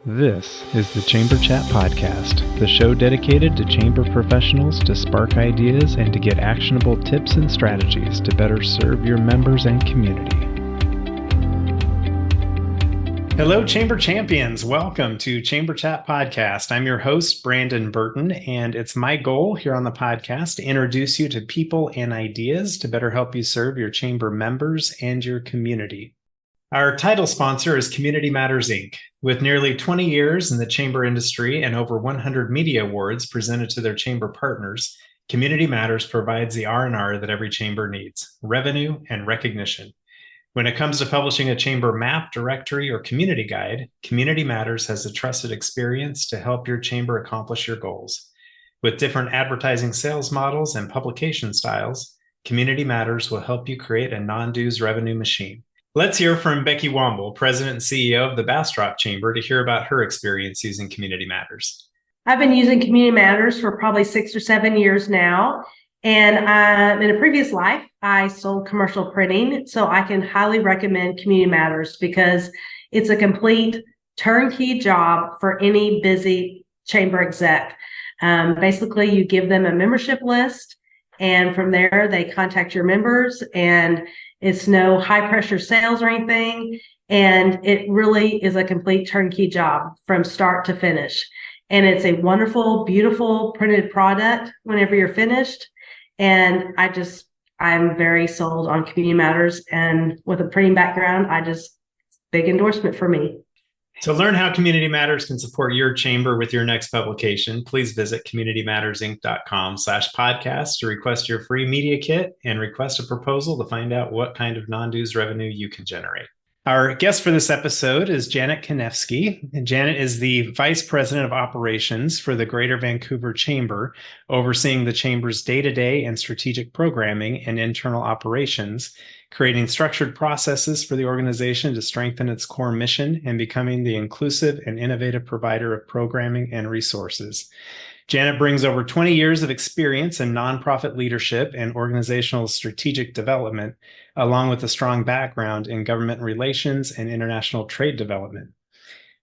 This is the Chamber Chat Podcast, the show dedicated to chamber professionals to spark ideas and to get actionable tips and strategies to better serve your members and community. Hello, Chamber Champions. Welcome to Chamber Chat Podcast. I'm your host, Brandon Burton, and it's my goal here on the podcast to introduce you to people and ideas to better help you serve your chamber members and your community. Our title sponsor is Community Matters, Inc. With nearly 20 years in the chamber industry and over 100 media awards presented to their chamber partners, Community Matters provides the R&R that every chamber needs, revenue and recognition. When it comes to publishing a chamber map, directory, or community guide, Community Matters has the trusted experience to help your chamber accomplish your goals. With different advertising sales models and publication styles, Community Matters will help you create a non-dues revenue machine. Let's hear from Becky Womble, President and CEO of the Bastrop Chamber, to hear about her experience using Community Matters. I've been using Community Matters for probably 6 or 7 years now. And in a previous life, I sold commercial printing. So I can highly recommend Community Matters because it's a complete turnkey job for any busy chamber exec. Basically, you give them a membership list, and from there, they contact your members, and it's no high pressure sales or anything. And it really is a complete turnkey job from start to finish. And it's a wonderful, beautiful printed product whenever you're finished. And I'm very sold on Community Matters. And with a printing background, big endorsement for me. To learn how Community Matters can support your chamber with your next publication, please visit communitymattersinc.com/podcast to request your free media kit and request a proposal to find out what kind of non-dues revenue you can generate. Our guest for this episode is Janet Kenefsky. Janet is the Vice President of Operations for the Greater Vancouver Chamber, overseeing the Chamber's day-to-day and strategic programming and internal operations, creating structured processes for the organization to strengthen its core mission and becoming the inclusive and innovative provider of programming and resources. Janet brings over 20 years of experience in nonprofit leadership and organizational strategic development, along with a strong background in government relations and international trade development.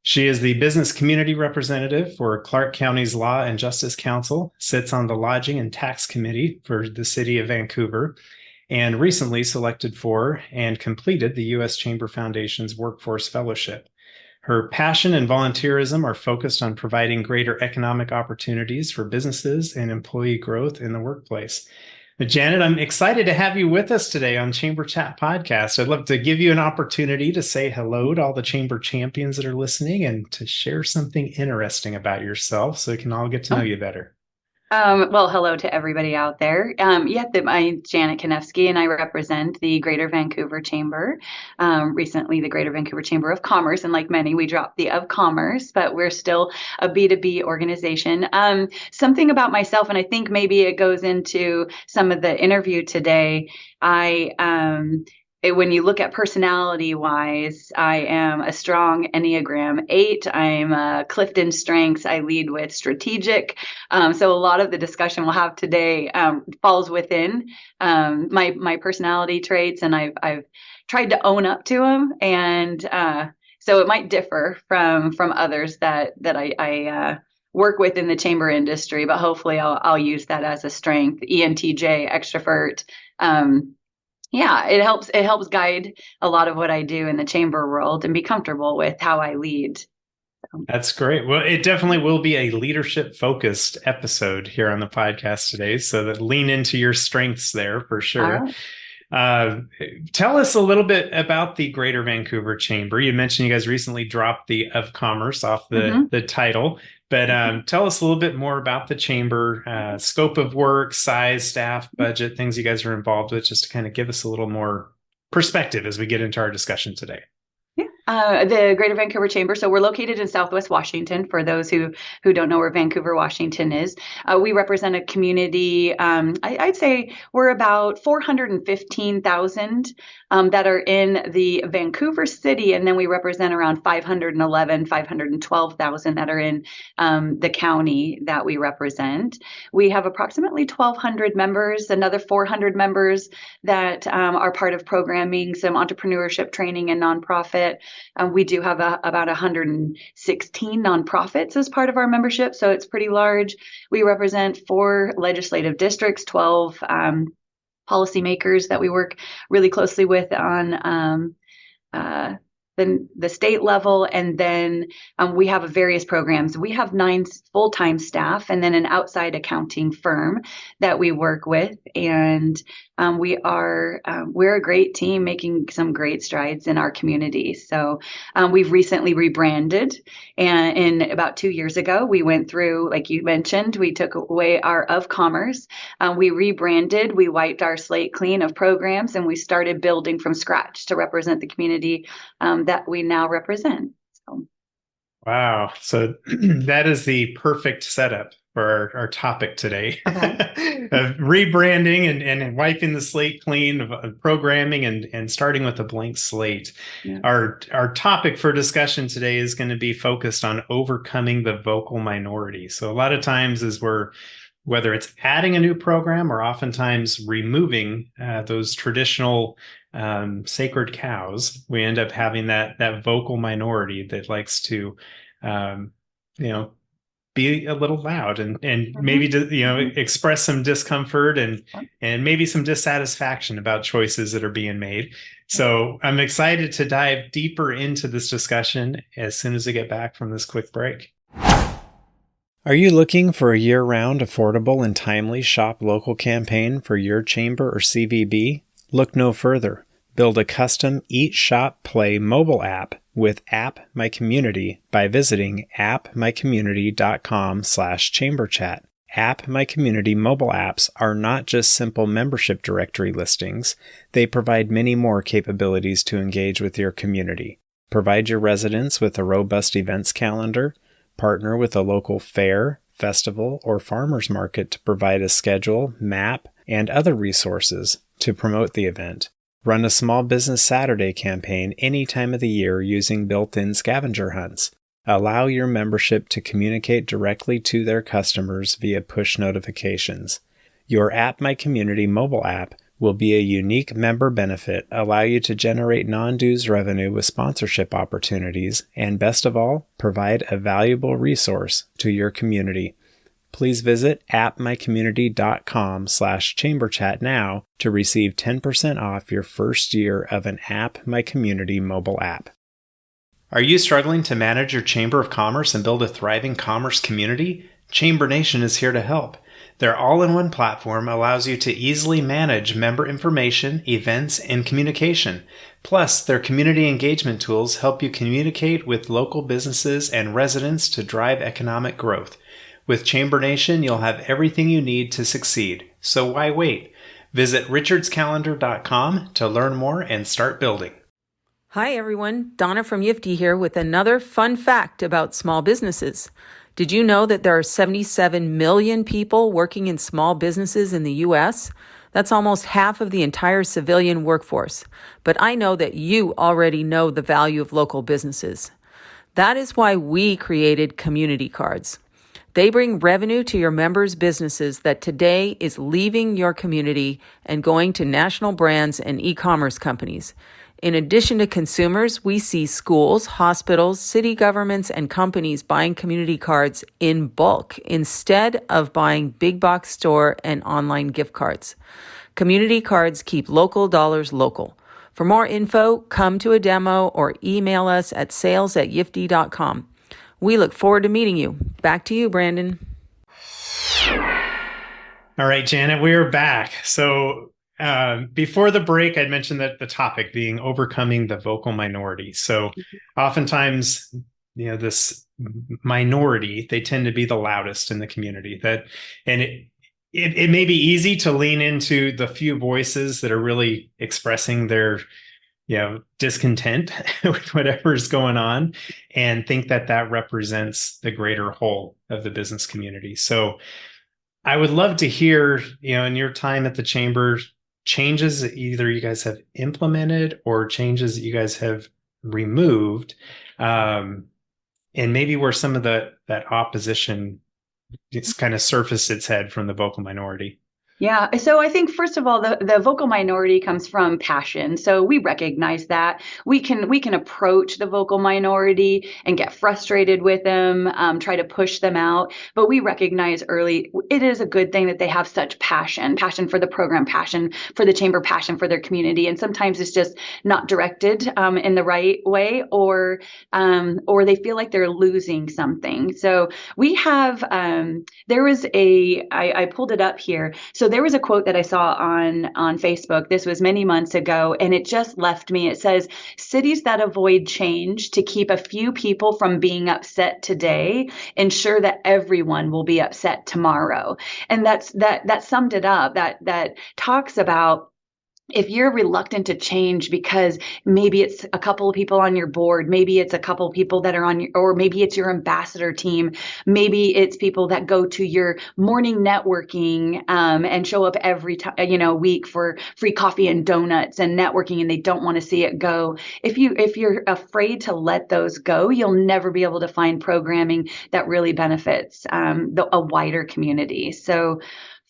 She is the business community representative for Clark County's Law and Justice Council, sits on the Lodging and Tax Committee for the City of Vancouver, and recently selected for and completed the U.S. Chamber Foundation's Workforce Fellowship. Her passion and volunteerism are focused on providing greater economic opportunities for businesses and employee growth in the workplace. Janet, I'm excited to have you with us today on Chamber Chat Podcast. I'd love to give you an opportunity to say hello to all the Chamber champions that are listening and to share something interesting about yourself so we can all get to know you better. Well, hello to everybody I'm Janet Kenefsky, and I represent the Greater Vancouver Chamber. Recently, the Greater Vancouver Chamber of Commerce, and like many, we dropped the of commerce, but we're still a B2B organization. Something about myself, and I think maybe it goes into some of the interview today. When you look at personality-wise, I am a strong Enneagram 8. I'm a Clifton Strengths. I lead with strategic. So a lot of the discussion we'll have today falls within my personality traits, and I've tried to own up to them. And so it might differ from others that I work with in the chamber industry, but hopefully I'll use that as a strength. ENTJ, extrovert. It helps guide a lot of what I do in the chamber world and be comfortable with how I lead. That's great. Well, it definitely will be a leadership focused episode here on the podcast today. So that lean into your strengths there for sure. Tell us a little bit about the Greater Vancouver Chamber. You mentioned you guys recently dropped the of commerce off the title, but tell us a little bit more about the chamber, scope of work, size, staff, budget, things you guys are involved with, just to kind of give us a little more perspective as we get into our discussion today. The Greater Vancouver Chamber. So we're located in Southwest Washington. For those who don't know where Vancouver, Washington is, we represent a community. I'd say we're about 415,000 that are in the Vancouver city, and then we represent around 512,000 that are in the county that we represent. We have approximately 1,200 members, another 400 members that are part of programming, some entrepreneurship training and nonprofit We do have about 116 nonprofits as part of our membership, so it's pretty large. We represent 4 legislative districts, 12 policymakers that we work really closely with on the state level, and then we have various programs. We have 9 full-time staff, and then an outside accounting firm that we work with, and we're a great team making some great strides in our community. So we've recently rebranded, and in about 2 years ago, we went through, like you mentioned, we took away our of commerce, we rebranded, we wiped our slate clean of programs, and we started building from scratch to represent the community that we now represent. So. Wow. So that is the perfect setup for our topic today. Okay. Of rebranding and wiping the slate clean of programming and starting with a blank slate. Yeah. Our topic for discussion today is going to be focused on overcoming the vocal minority. So a lot of times whether it's adding a new program or oftentimes removing those traditional sacred cows, we end up having that vocal minority that likes to, be a little loud and maybe express some discomfort and maybe some dissatisfaction about choices that are being made. So I'm excited to dive deeper into this discussion as soon as we get back from this quick break. Are you looking for a year-round, affordable, and timely shop local campaign for your chamber or CVB? Look no further. Build a custom Eat, Shop, Play mobile app with App My Community by visiting appmycommunity.com/chamberchat. App My Community mobile apps are not just simple membership directory listings. They provide many more capabilities to engage with your community. Provide your residents with a robust events calendar. Partner with a local fair, festival, or farmers market to provide a schedule, map, and other resources to promote the event. Run a small business Saturday campaign any time of the year using built-in scavenger hunts. Allow your membership to communicate directly to their customers via push notifications. Your App My Community mobile app will be a unique member benefit, allow you to generate non-dues revenue with sponsorship opportunities, and best of all, provide a valuable resource to your community. Please visit appmycommunity.com/chamberchat now to receive 10% off your first year of an App My Community mobile app. Are you struggling to manage your Chamber of Commerce and build a thriving commerce community? Chamber Nation is here to help. Their all-in-one platform allows you to easily manage member information, events, and communication. Plus, their community engagement tools help you communicate with local businesses and residents to drive economic growth. With Chamber Nation, you'll have everything you need to succeed. So why wait? Visit richardscalendar.com to learn more and start building. Hi everyone, Donna from Yiftee here with another fun fact about small businesses. Did you know that there are 77 million people working in small businesses in the U.S.? That's almost half of the entire civilian workforce. But I know that you already know the value of local businesses. That is why we created community cards. They bring revenue to your members' businesses that today is leaving your community and going to national brands and e-commerce companies. In addition to consumers, we see schools, hospitals, city governments, and companies buying community cards in bulk instead of buying big box store and online gift cards. Community cards keep local dollars local. For more info, come to a demo or email us at sales@yiftee.com. We look forward to meeting you. Back to you, Brandon. All right, Janet, we are back. So before the break, I'd mentioned that the topic being overcoming the vocal minority. So oftentimes, this minority, they tend to be the loudest in the community. It may be easy to lean into the few voices that are really expressing their discontent with whatever's going on and think that represents the greater whole of the business community. So I would love to hear, in your time at the chamber, changes that either you guys have implemented or changes that you guys have removed, and maybe where some of that opposition just kind of surfaced its head from the vocal minority. Yeah. So I think first of all, the vocal minority comes from passion. So we recognize that we can approach the vocal minority and get frustrated with them, try to push them out. But we recognize early it is a good thing that they have such passion for the program, passion for the chamber, passion for their community. And sometimes it's just not directed in the right way, or they feel like they're losing something. So we have there was I pulled it up here. So there was a quote that I saw on Facebook. This was many months ago, and it just left me. It says, "Cities that avoid change to keep a few people from being upset today ensure that everyone will be upset tomorrow." And that summed it up. That talks about if you're reluctant to change because maybe it's a couple of people on your board, maybe it's a couple of people that are on your, or maybe it's your ambassador team, maybe it's people that go to your morning networking and show up every week for free coffee and donuts and networking, and they don't want to see it go. If you're afraid to let those go, you'll never be able to find programming that really benefits a wider community. So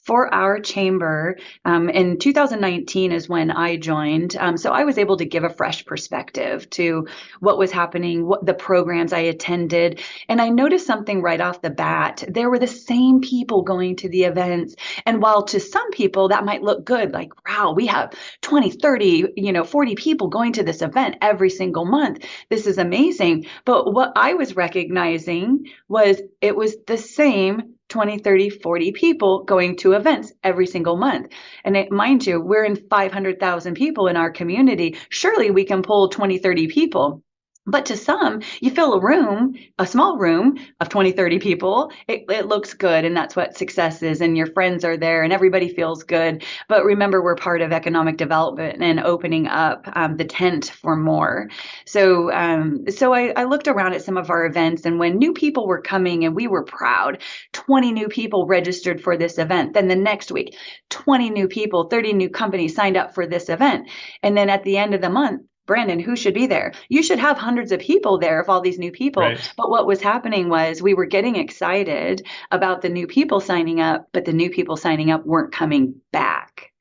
for our chamber, in 2019 is when I joined. So I was able to give a fresh perspective to what was happening, what the programs I attended. And I noticed something right off the bat. There were the same people going to the events. And while to some people that might look good, like, wow, we have 20, 30, 40 people going to this event every single month. This is amazing. But what I was recognizing was it was the same 20, 30, 40 people going to events every single month. And mind you, we're in 500,000 people in our community. Surely we can pull 20, 30 people. But to some, you fill a small room of 20, 30 people, it looks good. And that's what success is. And your friends are there and everybody feels good. But remember, we're part of economic development and opening up the tent for more. So I looked around at some of our events, and when new people were coming and we were proud, 20 new people registered for this event. Then the next week, 20 new people, 30 new companies signed up for this event. And then at the end of the month, Brandon, who should be there? You should have hundreds of people there of all these new people. Right. But what was happening was we were getting excited about the new people signing up, but the new people signing up weren't coming back.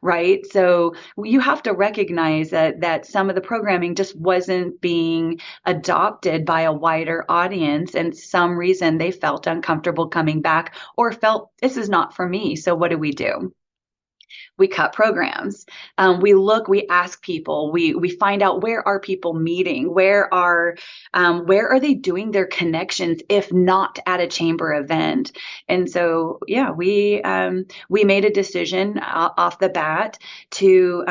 Right. So you have to recognize that some of the programming just wasn't being adopted by a wider audience. And some reason they felt uncomfortable coming back or felt this is not for me. So what do? We cut programs. We ask people, we find out where are people meeting, where are they doing their connections, if not at a chamber event. And so, yeah, we made a decision off the bat to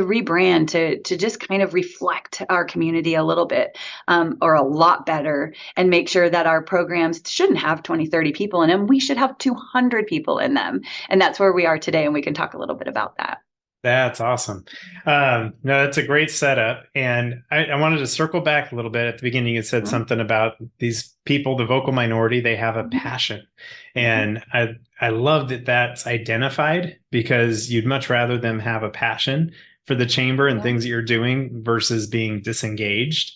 rebrand, to just kind of reflect our community a little bit, or a lot better, and make sure that our programs shouldn't have 20, 30 people in them. We should have 200 people in them. And that's where we are today. And we can talk a little bit about that. That's awesome. No, that's a great setup. And I wanted to circle back a little bit. At the beginning, you said something about these people, the vocal minority, they have a passion. And I love that that's identified, because you'd much rather them have a passion for the chamber and things that you're doing versus being disengaged.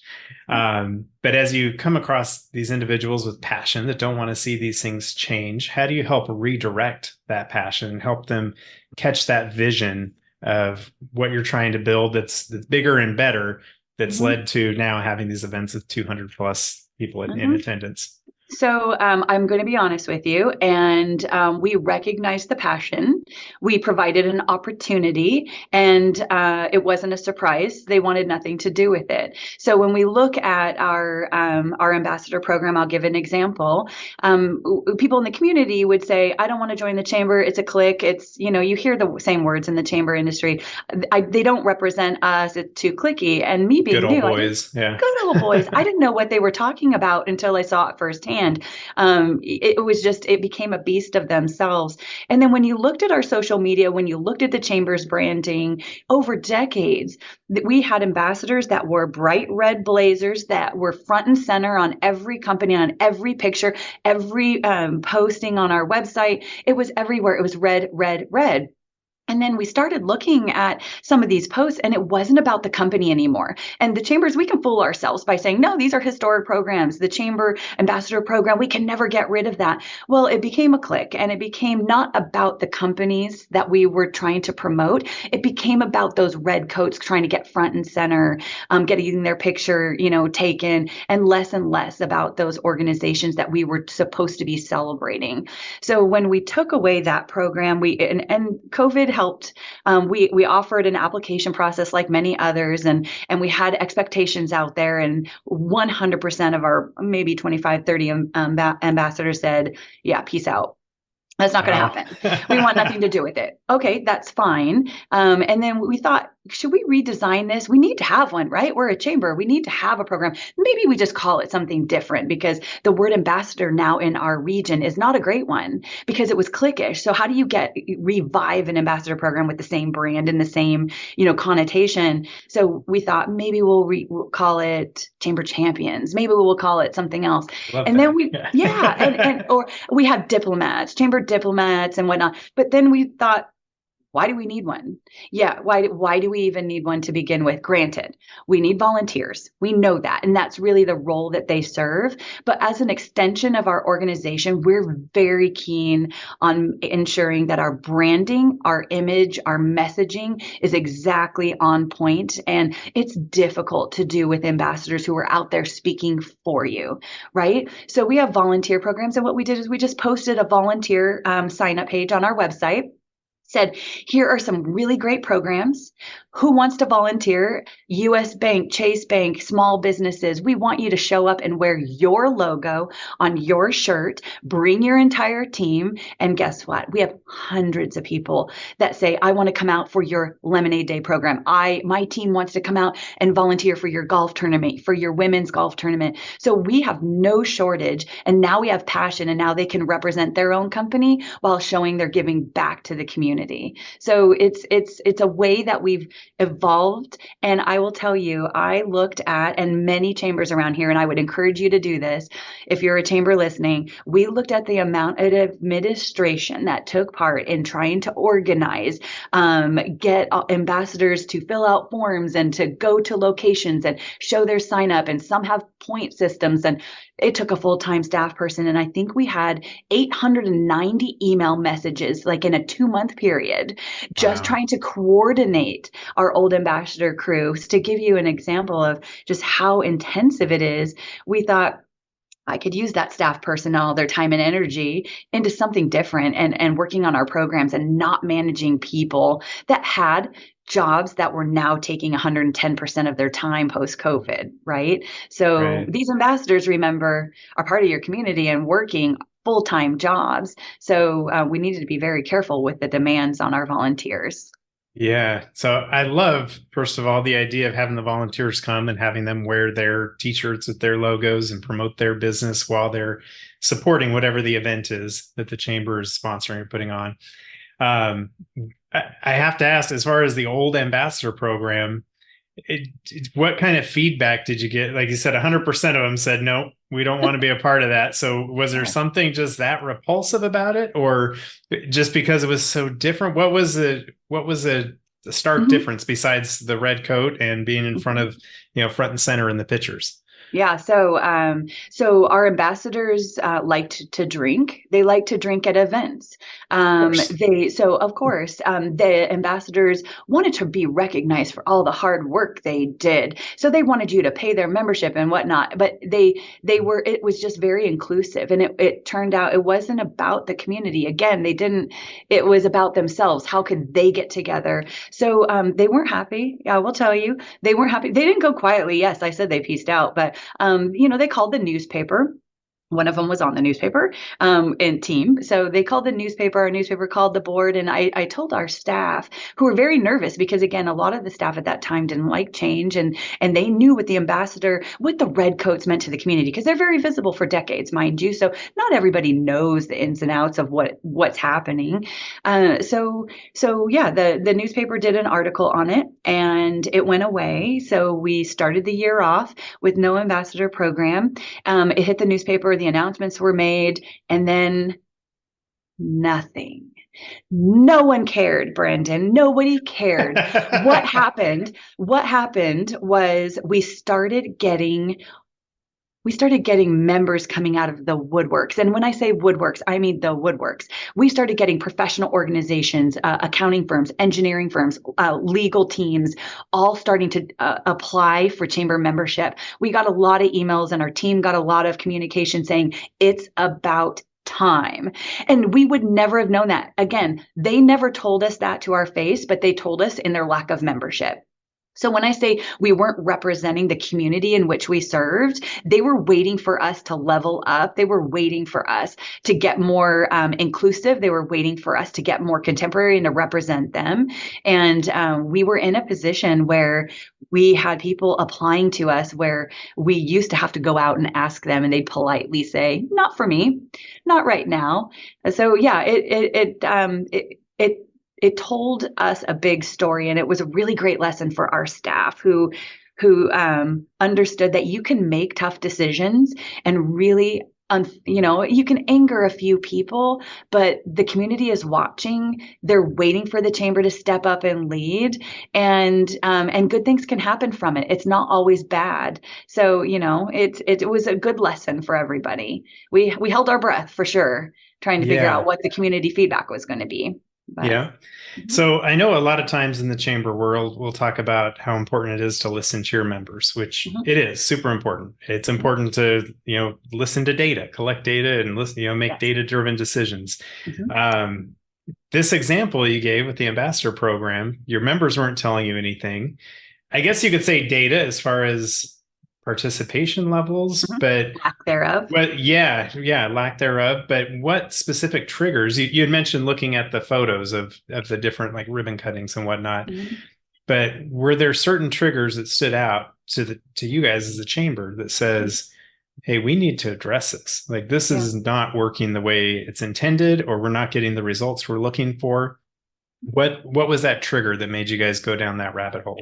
But as you come across these individuals with passion that don't want to see these things change, how do you help redirect that passion and help them catch that vision of what you're trying to build that's bigger and better, that's led to now having these events with 200 plus people in attendance? So I'm going to be honest with you, and we recognized the passion. We provided an opportunity, and it wasn't a surprise. They wanted nothing to do with it. So when we look at our ambassador program, I'll give an example. People in the community would say, "I don't want to join the chamber. It's a clique. It's, you hear the same words in the chamber industry. They don't represent us. It's too cliquey." And me being Good old new, boys, yeah. good old boys. I didn't know what they were talking about until I saw it firsthand. It became a beast of themselves. And then when you looked at our social media, when you looked at the chamber's branding over decades, we had ambassadors that wore bright red blazers that were front and center on every company, on every picture, every posting on our website. It was everywhere. It was red, red, red. And then we started looking at some of these posts, and it wasn't about the company anymore. And the chambers, we can fool ourselves by saying, no, these are historic programs. The chamber ambassador program, we can never get rid of that. Well, it became a clique, and it became not about the companies that we were trying to promote. It became about those red coats trying to get front and center, getting their picture, taken, and less about those organizations that we were supposed to be celebrating. So when we took away that program, and COVID helped. We offered an application process like many others, and we had expectations out there, and 100% of our maybe 25, 30 ambassadors said, yeah, peace out. That's not going to happen. We want nothing to do with it. Okay, that's fine. And then we thought, should we redesign this? We need to have one, right? We're a chamber. We need to have a program. Maybe we just call it something different, because the word ambassador now in our region is not a great one, because it was cliquish. So how do you revive an ambassador program with the same brand and the same, connotation? So we thought maybe we'll call it Chamber Champions. Maybe we'll call it something else. And then or we have diplomats, chamber diplomats and whatnot. But then we thought, why do we need one? Yeah, why do we even need one to begin with? Granted, we need volunteers. We know that, and that's really the role that they serve. But as an extension of our organization, we're very keen on ensuring that our branding, our image, our messaging is exactly on point. And it's difficult to do with ambassadors who are out there speaking for you, right? So we have volunteer programs, and what we did is we just posted a volunteer sign-up page on our website. Said, here are some really great programs. Who wants to volunteer? US Bank, Chase Bank, small businesses. We want you to show up and wear your logo on your shirt. Bring your entire team. And guess what? We have hundreds of people that say, I want to come out for your Lemonade Day program. My team wants to come out and volunteer for your golf tournament, for your women's golf tournament. So we have no shortage. And now we have passion, and now they can represent their own company while showing they're giving back to the community. So it's a way that we've evolved. And I will tell you, I looked at, and many chambers around here, and I would encourage you to do this if you're a chamber listening, we looked at the amount of administration that took part in trying to organize, get ambassadors to fill out forms and to go to locations and show their sign up, and some have point systems, and it took a full-time staff person. And I think we had 890 email messages like in a 2-month period, just trying to coordinate our old ambassador crew. To give you an example of just how intensive it is, we thought, I could use that staff personnel, their time and energy, into something different, and working on our programs and not managing people that had jobs that were now taking 110% of their time post-COVID, right? So These ambassadors, remember, are part of your community and working full-time jobs. So we needed to be very careful with the demands on our volunteers. Yeah. So I love, first of all, the idea of having the volunteers come and having them wear their t-shirts with their logos and promote their business while they're supporting whatever the event is that the chamber is sponsoring or putting on. I have to ask, as far as the old ambassador program, what kind of feedback did you get? Like you said, 100% of them said, no, we don't want to be a part of that. So was there something just that repulsive about it, or just because it was so different? What was the stark difference besides the red coat and being in front of, front and center in the pictures? Yeah. So our ambassadors liked to drink. They like to drink at events. Of course, the ambassadors wanted to be recognized for all the hard work they did. So they wanted you to pay their membership and whatnot. But it was just very inclusive, and it turned out it wasn't about the community. Again, it was about themselves. How could they get together? So they weren't happy. I will tell you, they weren't happy. They didn't go quietly. Yes, I said they pieced out, but they called the newspaper. One of them was on the newspaper and team. So they called the newspaper, our newspaper called the board. And I told our staff, who were very nervous, because again, a lot of the staff at that time didn't like change. And they knew what the red coats meant to the community, because they're very visible for decades, mind you. So not everybody knows the ins and outs of what's happening. The newspaper did an article on it, and it went away. So we started the year off with no ambassador program. It hit the newspaper. The announcements were made, and then nothing. No one cared, Brandon. Nobody cared. What happened? What happened was we started getting members coming out of the woodworks. And when I say woodworks, I mean the woodworks. We started getting professional organizations, accounting firms, engineering firms, legal teams, all starting to apply for chamber membership. We got a lot of emails and our team got a lot of communication saying it's about time. And we would never have known that. Again, they never told us that to our face, but they told us in their lack of membership. So when I say we weren't representing the community in which we served, they were waiting for us to level up. They were waiting for us to get more inclusive. They were waiting for us to get more contemporary and to represent them. And we were in a position where we had people applying to us where we used to have to go out and ask them, and they'd politely say, "Not for me, not right now." So yeah, it told us a big story, and it was a really great lesson for our staff who understood that you can make tough decisions and really you can anger a few people, but the community is watching. They're waiting for the chamber to step up and lead, and good things can happen from it. It's not always bad. So it was a good lesson for everybody. We held our breath for sure, trying to figure out what the community feedback was going to be. But, yeah. So I know a lot of times in the chamber world, we'll talk about how important it is to listen to your members, which it is super important. It's important to, listen to data, collect data and listen, make data-driven decisions. This example you gave with the ambassador program, your members weren't telling you anything. I guess you could say data as far as participation levels, but lack thereof. But lack thereof. But what specific triggers? You had mentioned looking at the photos of the different like ribbon cuttings and whatnot. But were there certain triggers that stood out to you guys as a chamber that says, "Hey, we need to address this. Like this is not working the way it's intended, or we're not getting the results we're looking for." What was that trigger that made you guys go down that rabbit hole?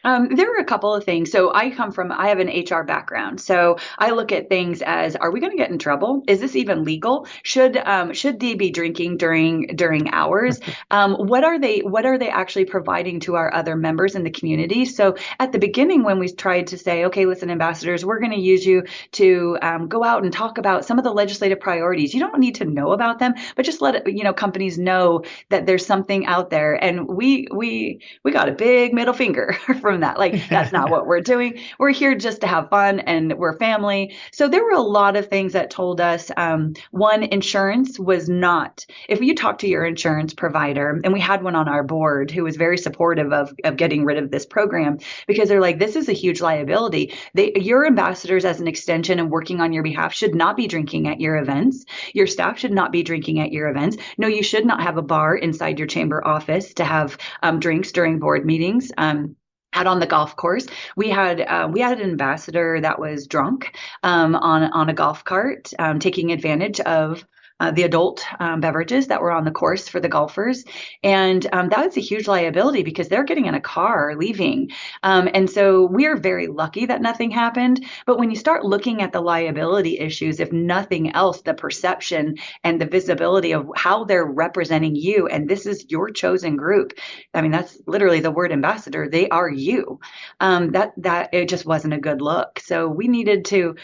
There were a couple of things. So I have an HR background. So I look at things as, are we going to get in trouble? Is this even legal? Should they be drinking during hours? What are they actually providing to our other members in the community? So at the beginning, when we tried to say, okay, listen, ambassadors, we're going to use you to go out and talk about some of the legislative priorities. You don't need to know about them, but just let companies know that there's something out there. And we got a big middle finger from that. Like, that's not what we're doing. We're here just to have fun, and we're family. So there were a lot of things that told us, one, insurance was not, if you talk to your insurance provider, and we had one on our board who was very supportive of getting rid of this program, because they're like, this is a huge liability. Your ambassadors as an extension and working on your behalf should not be drinking at your events. Your staff should not be drinking at your events. No, you should not have a bar inside your chamber office to have drinks during board meetings. Out on the golf course, we had an ambassador that was drunk on a golf cart, taking advantage of the adult beverages that were on the course for the golfers. And that was a huge liability because they're getting in a car leaving. And so we are very lucky that nothing happened. But when you start looking at the liability issues, if nothing else, the perception and the visibility of how they're representing you, and this is your chosen group. I mean, that's literally the word ambassador. They are you. That it just wasn't a good look. So we needed to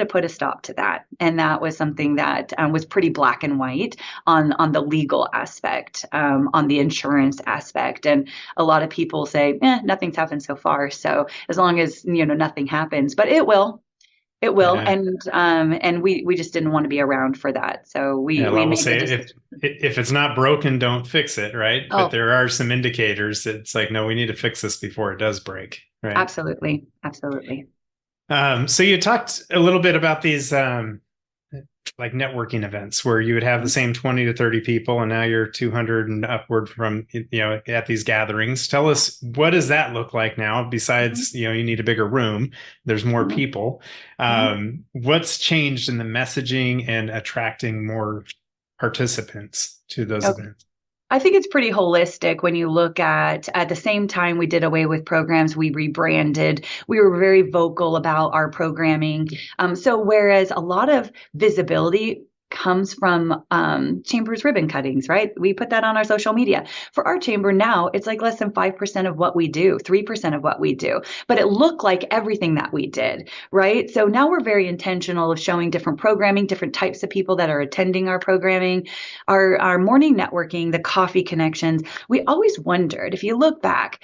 put a stop to that. And that was something that was pretty black and white on the legal aspect, on the insurance aspect. And a lot of people say, nothing's happened so far. So as long as, nothing happens, but it will. Yeah. And we just didn't want to be around for that. So we made say if it's not broken, don't fix it. Right. Oh. But there are some indicators that it's like, no, we need to fix this before it does break. Right. Absolutely. So you talked a little bit about these, like networking events where you would have the same 20 to 30 people, and now you're 200 and upward from, at these gatherings. Tell us, what does that look like now? Besides, you need a bigger room, there's more people. What's changed in the messaging and attracting more participants to those events? I think it's pretty holistic when you look at the same time we did away with programs, we rebranded. We were very vocal about our programming. So whereas a lot of visibility comes from Chamber's ribbon cuttings, right? We put that on our social media. For our chamber now, it's like less than 5% of what we do, 3% of what we do, but it looked like everything that we did, right? So now we're very intentional of showing different programming, different types of people that are attending our programming, our morning networking, the coffee connections. We always wondered, if you look back,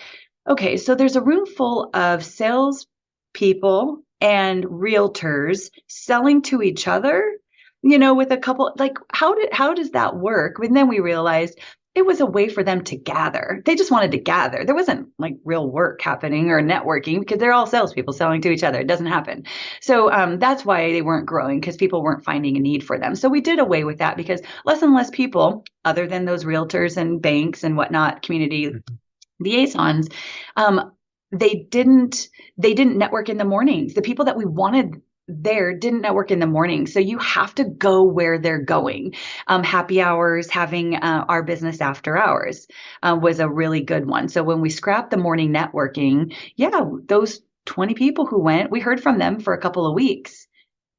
okay, so there's a room full of sales people and realtors selling to each other, with a couple, like, how does that work? And then we realized it was a way for them to gather. They just wanted to gather. There wasn't like real work happening or networking because they're all salespeople selling to each other. It doesn't happen. So that's why they weren't growing, because people weren't finding a need for them. So we did away with that because less and less people, other than those realtors and banks and whatnot, community liaisons, they didn't network in the mornings. The people that we wanted there didn't network in the morning. So you have to go where they're going. Happy hours, having our business after hours was a really good one. So when we scrapped the morning networking, those 20 people who went, we heard from them for a couple of weeks.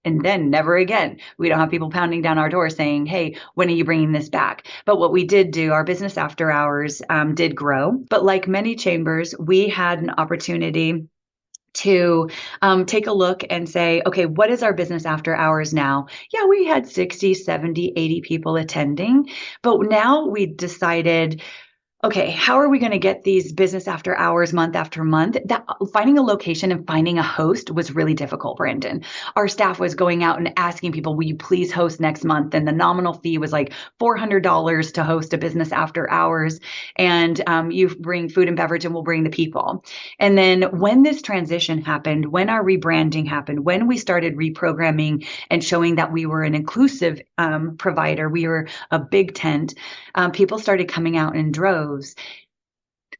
And then never again. We don't have people pounding down our door saying, hey, when are you bringing this back? But what we did do, our business after hours did grow. But like many chambers, we had an opportunity to take a look and say, okay, what is our business after hours now? Yeah, we had 60, 70, 80 people attending. But now we decided, okay, how are we going to get these business after hours month after month? That finding a location and finding a host was really difficult, Brandon. Our staff was going out and asking people, will you please host next month? And the nominal fee was like $400 to host a business after hours. And you bring food and beverage and we'll bring the people. And then when this transition happened, when our rebranding happened, when we started reprogramming and showing that we were an inclusive provider, we were a big tent, people started coming out in droves.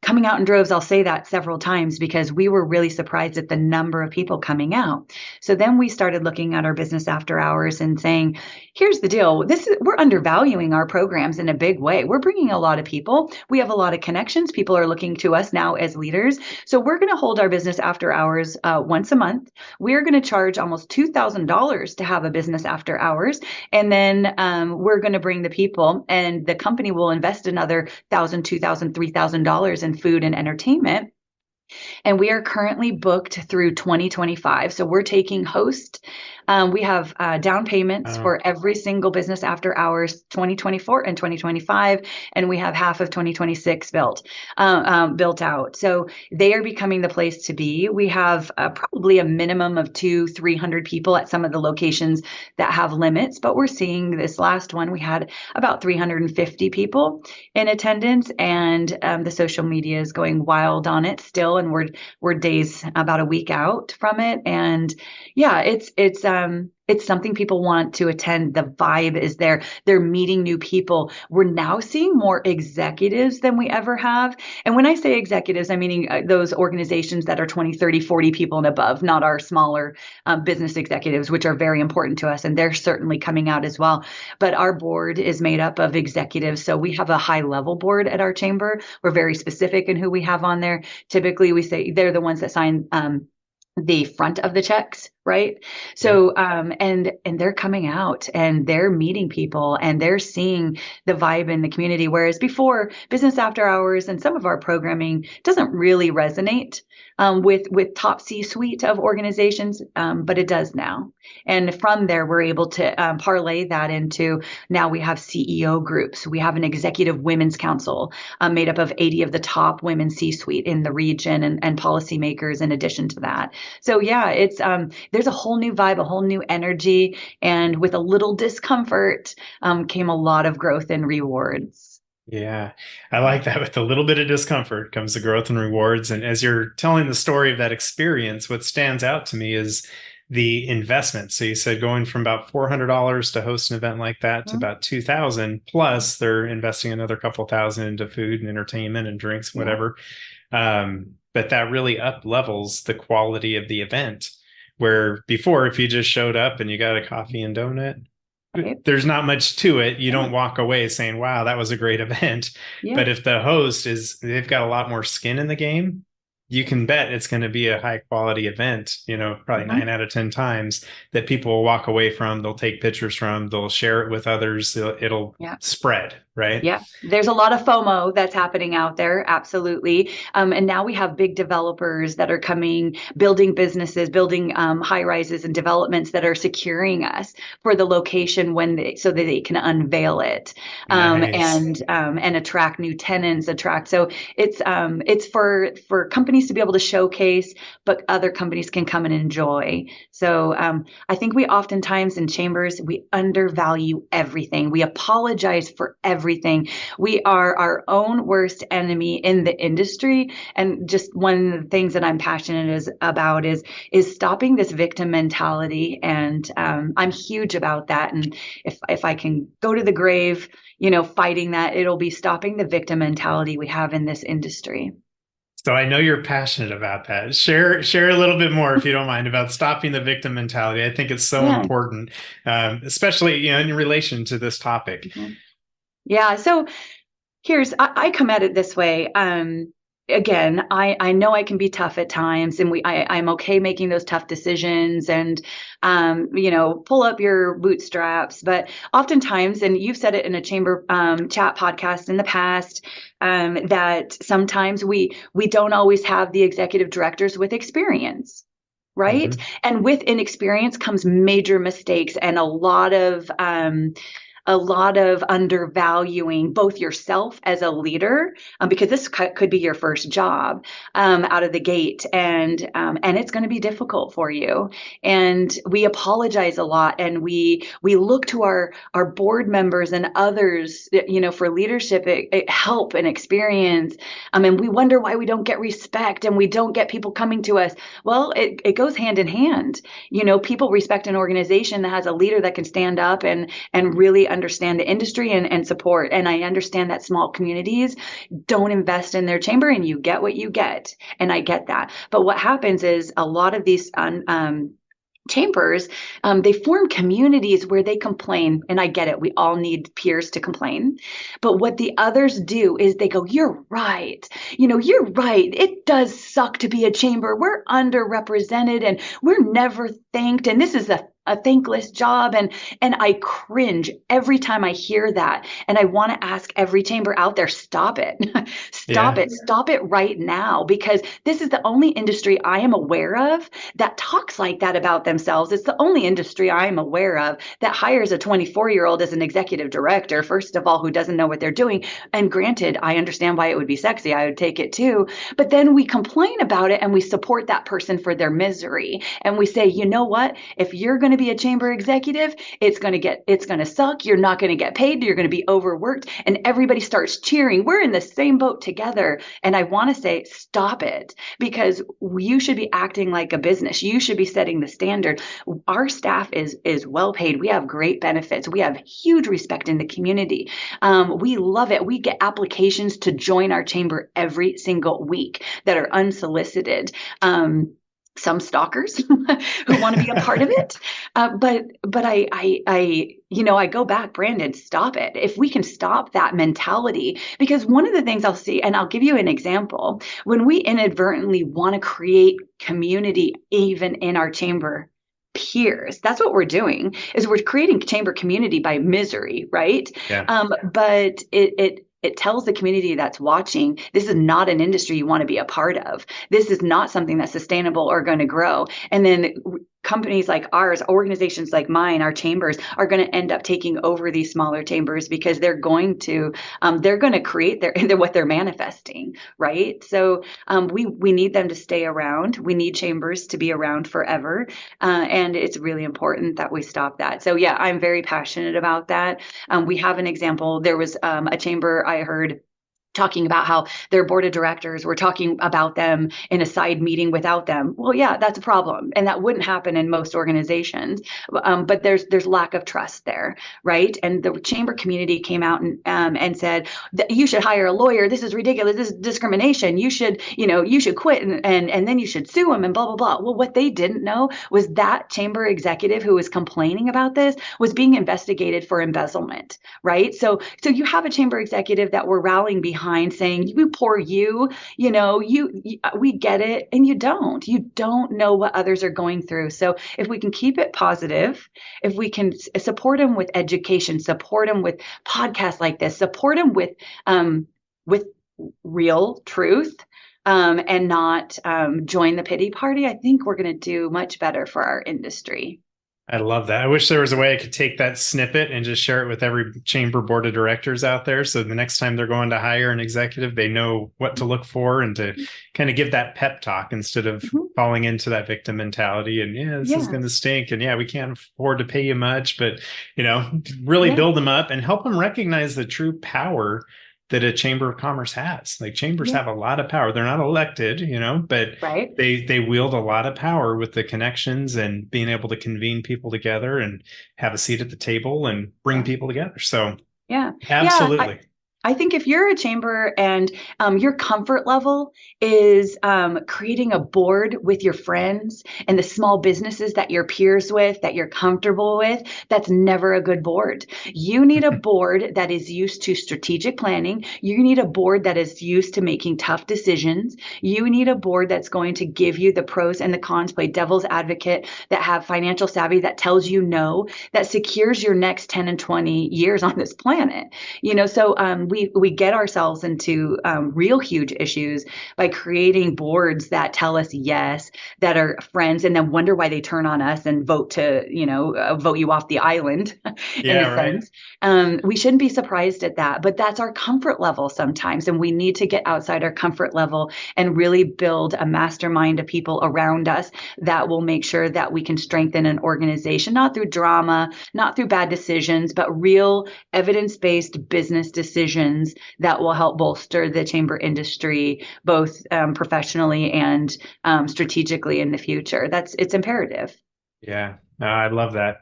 I'll say that several times because we were really surprised at the number of people coming out. So then we started looking at our business after hours and saying, here's the deal. We're undervaluing our programs in a big way. We're bringing a lot of people. We have a lot of connections. People are looking to us now as leaders. So we're going to hold our business after hours once a month. We're going to charge almost $2,000 to have a business after hours. And then we're going to bring the people, and the company will invest another $1,000, $2,000, $3,000 in food and entertainment. And we are currently booked through 2025. So we're taking host. We have down payments for every single business after hours, 2024 and 2025. And we have half of 2026 built out. So they are becoming the place to be. We have probably a minimum of 200-300 people at some of the locations that have limits. But we're seeing this last one, we had about 350 people in attendance. And the social media is going wild on it still. And we're days, about a week out from it. And yeah, it's something people want to attend. The vibe is there. They're meeting new people. We're now seeing more executives than we ever have. And when I say executives, I'm meaning those organizations that are 20, 30, 40 people and above, not our smaller business executives, which are very important to us. And they're certainly coming out as well. But our board is made up of executives. So we have a high level board at our chamber. We're very specific in who we have on there. Typically, we say they're the ones that sign the front of the checks, right? So, and they're coming out and they're meeting people and they're seeing the vibe in the community. Whereas before, business after hours and some of our programming doesn't really resonate with top C-suite of organizations, but it does now. And from there, we're able to parlay that into, now we have CEO groups. We have an executive women's council made up of 80 of the top women C-suite in the region and policymakers in addition to that. So yeah, it's there's a whole new vibe, a whole new energy, and with a little discomfort came a lot of growth and rewards. Yeah, I like that. With a little bit of discomfort comes the growth and rewards. And as you're telling the story of that experience, what stands out to me is the investment. So you said going from about $400 to host an event like that to about $2,000, plus they're investing another couple thousand into food and entertainment and drinks, whatever. But that really up levels the quality of the event, where before, if you just showed up and you got a coffee and donut, there's not much to it. You don't walk away saying, wow, that was a great event. But if the host they've got a lot more skin in the game, you can bet it's going to be a high quality event, probably Mhm. 9 out of 10 times that people will walk away from, they'll take pictures from, they'll share it with others, it'll Yeah. spread, right? Yeah, there's a lot of FOMO that's happening out there. Absolutely. And now we have big developers that are coming, building businesses, building high rises and developments that are securing us for the location so that they can unveil it, Nice. and attract new tenants, So it's for companies to be able to showcase, but other companies can come and enjoy. So I think we oftentimes in chambers, we undervalue everything. We apologize for everything. We are our own worst enemy in the industry. And just one of the things that I'm passionate about is stopping this victim mentality. And I'm huge about that. And if I can go to the grave, fighting that, it'll be stopping the victim mentality we have in this industry. So I know you're passionate about that. Share a little bit more, if you don't mind, about stopping the victim mentality. I think it's so Yeah. important, especially in relation to this topic. Mhm. Yeah. So I come at it this way. Again, I know I can be tough at times, and I'm okay making those tough decisions, and pull up your bootstraps. But oftentimes, and you've said it in a chamber chat podcast in the past, that sometimes we don't always have the executive directors with experience. Right. Mhm. And with inexperience comes major mistakes and a lot of undervaluing both yourself as a leader, because this could be your first job out of the gate, and it's going to be difficult for you. And we apologize a lot, and we look to our board members and others, for leadership, help and experience. And we wonder why we don't get respect and we don't get people coming to us. Well, it goes hand in hand. People respect an organization that has a leader that can stand up and really understand the industry and support. And I understand that small communities don't invest in their chamber, and you get what you get. And I get that. But what happens is a lot of these chambers, they form communities where they complain. And I get it. We all need peers to complain. But what the others do is they go, you're right. You're right. It does suck to be a chamber. We're underrepresented and we're never thanked. And this is a thankless job. And I cringe every time I hear that. And I want to ask every chamber out there, stop it. Stop Yeah. it. Stop it right now, because this is the only industry I am aware of that talks like that about themselves. It's the only industry I am aware of that hires a 24-year-old as an executive director, first of all, who doesn't know what they're doing. And granted, I understand why it would be sexy. I would take it too. But then we complain about it and we support that person for their misery. And we say, you know what? If you're going to be a chamber executive, it's going to suck. You're not going to get paid. You're going to be overworked. And everybody starts cheering. We're in the same boat together. And I want to say, stop it, because you should be acting like a business. You should be setting the standard. Our staff is well paid. We have great benefits. We have huge respect in the community. We love it. We get applications to join our chamber every single week that are unsolicited. Some stalkers who want to be a part of it. But I go back, Brandon, stop it. If we can stop that mentality, because one of the things I'll see, and I'll give you an example, when we inadvertently want to create community, even in our chamber peers, that's what we're doing, is we're creating chamber community by misery, right? Yeah. But it tells the community that's watching, this is not an industry you want to be a part of. This is not something that's sustainable or going to grow. And then companies like ours, organizations like mine, our chambers, are going to end up taking over these smaller chambers, because they're going to create what they're manifesting, right? So we need them to stay around. We need chambers to be around forever, and it's really important that we stop that. So yeah, I'm very passionate about that. We have an example. There was a chamber I heard talking about how their board of directors were talking about them in a side meeting without them. Well, yeah, that's a problem. And that wouldn't happen in most organizations. But there's lack of trust there, right? And the chamber community came out and said that you should hire a lawyer. This is ridiculous. This is discrimination. You should quit and then you should sue him and blah, blah, blah. Well, what they didn't know was that chamber executive who was complaining about this was being investigated for embezzlement, right? So you have a chamber executive that we're rallying behind behind saying, you poor you, we get it. And you don't know what others are going through. So if we can keep it positive, if we can support them with education, support them with podcasts like this, support them with real truth, and not join the pity party, I think we're going to do much better for our industry. I love that. I wish there was a way I could take that snippet and just share it with every chamber board of directors out there. So the next time they're going to hire an executive, they know what to look for and to kind of give that pep talk instead of falling into that victim mentality. And this is going to stink. And we can't afford to pay you much, but, really build them up and help them recognize the true power that a chamber of commerce has. Like chambers have a lot of power. They're not elected, but they wield a lot of power with the connections and being able to convene people together and have a seat at the table and bring people together. So absolutely. I think if you're a chamber and your comfort level is creating a board with your friends and the small businesses that you're peers with, that you're comfortable with, that's never a good board. You need a board that is used to strategic planning. You need a board that is used to making tough decisions. You need a board that's going to give you the pros and the cons, play devil's advocate, that have financial savvy, that tells you no, that secures your next 10 and 20 years on this planet. So we get ourselves into real huge issues by creating boards that tell us yes, that are friends, and then wonder why they turn on us and vote to, vote you off the island in a sense. We shouldn't be surprised at that, but that's our comfort level sometimes. And we need to get outside our comfort level and really build a mastermind of people around us that will make sure that we can strengthen an organization, not through drama, not through bad decisions, but real evidence-based business decisions that will help bolster the chamber industry, both professionally and strategically in the future. It's imperative. Yeah, I love that.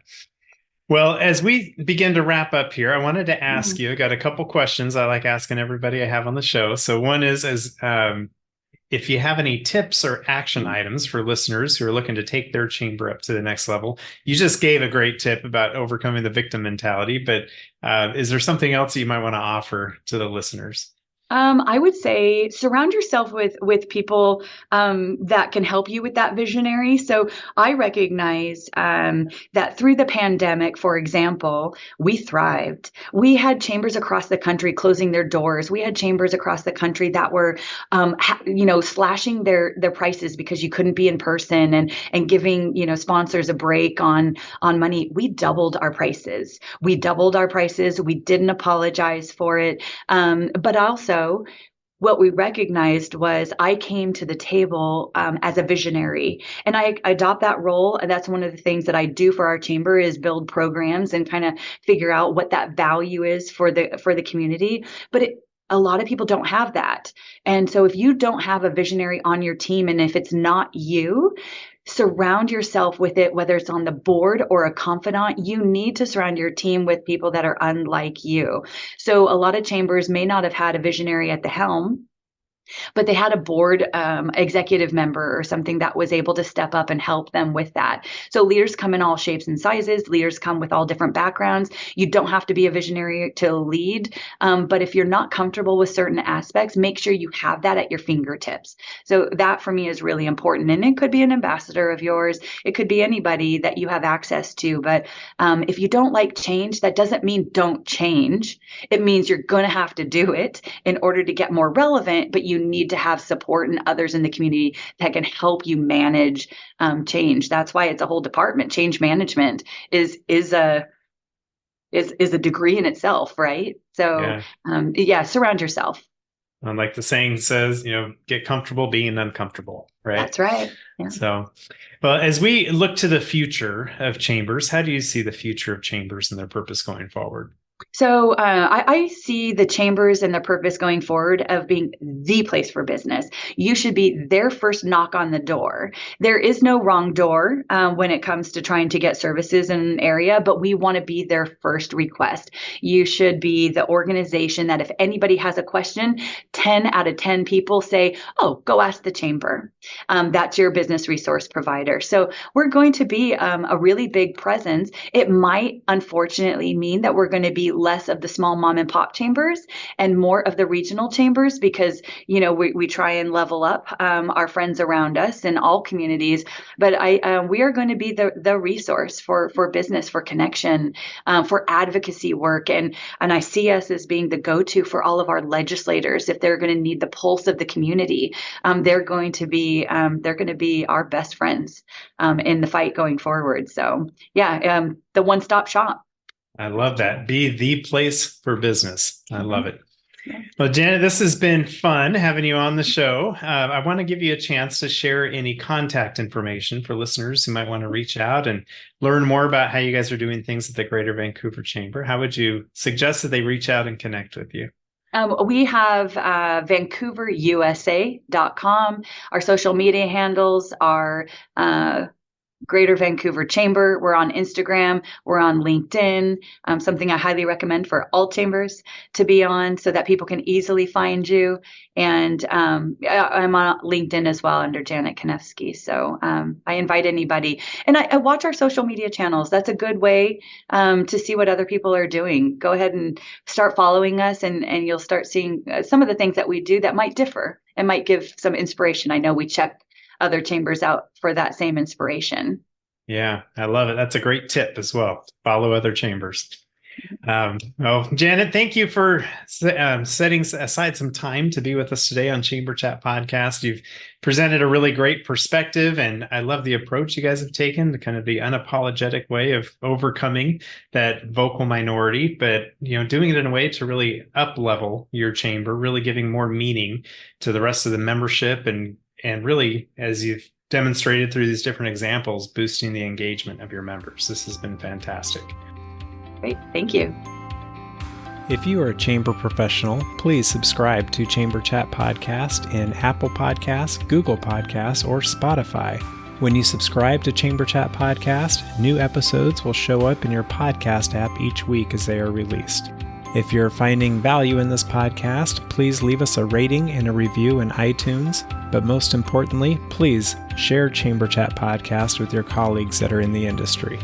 Well, as we begin to wrap up here, I wanted to ask you, I got a couple questions I like asking everybody I have on the show. So one is if you have any tips or action items for listeners who are looking to take their chamber up to the next level. You just gave a great tip about overcoming the victim mentality, but is there something else you might want to offer to the listeners? I would say surround yourself with people that can help you with that visionary. So I recognize that through the pandemic, for example, we thrived. We had chambers across the country closing their doors. We had chambers across the country that were, slashing their prices because you couldn't be in person and giving, sponsors a break on money. We doubled our prices. We didn't apologize for it. But also, what we recognized was I came to the table as a visionary, and I adopt that role. And that's one of the things that I do for our chamber is build programs and kind of figure out what that value is for the community. But a lot of people don't have that. And so if you don't have a visionary on your team, and if it's not you, surround yourself with it, whether it's on the board or a confidant. You need to surround your team with people that are unlike you. So a lot of chambers may not have had a visionary at the helm, but they had a board executive member or something that was able to step up and help them with that. So leaders come in all shapes and sizes. Leaders come with all different backgrounds. You don't have to be a visionary to lead. But if you're not comfortable with certain aspects, make sure you have that at your fingertips. So that for me is really important. And it could be an ambassador of yours. It could be anybody that you have access to. But if you don't like change, that doesn't mean don't change. It means you're going to have to do it in order to get more relevant, but you need to have support and others in the community that can help you manage change. That's why it's a whole department. Change management is a degree in itself, right? So surround yourself. Like the saying says, get comfortable being uncomfortable, right? That's right. Yeah. So, well, as we look to the future of chambers, how do you see the future of chambers and their purpose going forward? So I see the chambers and the purpose going forward of being the place for business. You should be their first knock on the door. There is no wrong door when it comes to trying to get services in an area, but we want to be their first request. You should be the organization that if anybody has a question, 10 out of 10 people say, oh, go ask the chamber. That's your business resource provider. So we're going to be a really big presence. It might, unfortunately, mean that we're going to be less of the small mom and pop chambers and more of the regional chambers, because, we try and level up our friends around us in all communities. But we are going to be the resource for business, for connection, for advocacy work. And I see us as being the go-to for all of our legislators. If they're going to need the pulse of the community, they're going to be our best friends in the fight going forward. So yeah, the one-stop shop. I love that. Be the place for business. I love it. Well, Janet, this has been fun having you on the show. I want to give you a chance to share any contact information for listeners who might want to reach out and learn more about how you guys are doing things at the Greater Vancouver Chamber. How would you suggest that they reach out and connect with you? We have VancouverUSA.com. Our social media handles are Greater Vancouver Chamber. We're on Instagram. We're on LinkedIn, something I highly recommend for all chambers to be on so that people can easily find you. And I'm on LinkedIn as well under Janet Kenefsky. So I invite anybody. And I watch our social media channels. That's a good way to see what other people are doing. Go ahead and start following us, and you'll start seeing some of the things that we do that might differ and might give some inspiration. I know we check other chambers out for that same inspiration. Yeah, I love it. That's a great tip as well. Follow other chambers. Well, Janet, thank you for setting aside some time to be with us today on Chamber Chat Podcast. You've presented a really great perspective, and I love the approach you guys have taken, the kind of the unapologetic way of overcoming that vocal minority, but doing it in a way to really up-level your chamber, really giving more meaning to the rest of the membership, and really, as you've demonstrated through these different examples, boosting the engagement of your members. This has been fantastic. Great. Thank you. If you are a chamber professional, please subscribe to Chamber Chat Podcast in Apple Podcasts, Google Podcasts, or Spotify. When you subscribe to Chamber Chat Podcast, new episodes will show up in your podcast app each week as they are released. If you're finding value in this podcast, please leave us a rating and a review in iTunes. But most importantly, please share Chamber Chat Podcast with your colleagues that are in the industry.